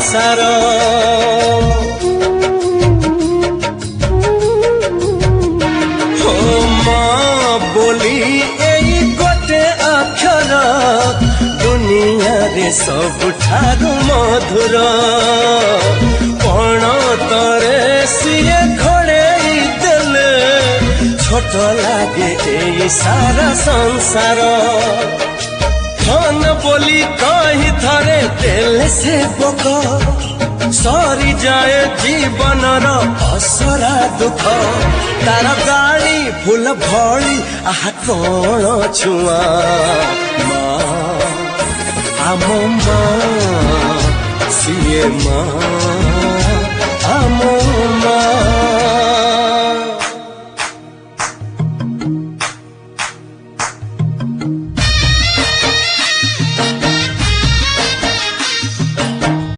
संसार हो माँ बोली एई गोटे अक्षर दुनिया रे सबुठारु मधुर पण तरे सिए घोड़ेई देले छोट लागे एई सारा संसार धन बोली कही थरे देले से बक सरी जाए जीवन असरा दुख तार गाड़ी फूल भली आह कौन छुआ माँ आम माँ सीए माँ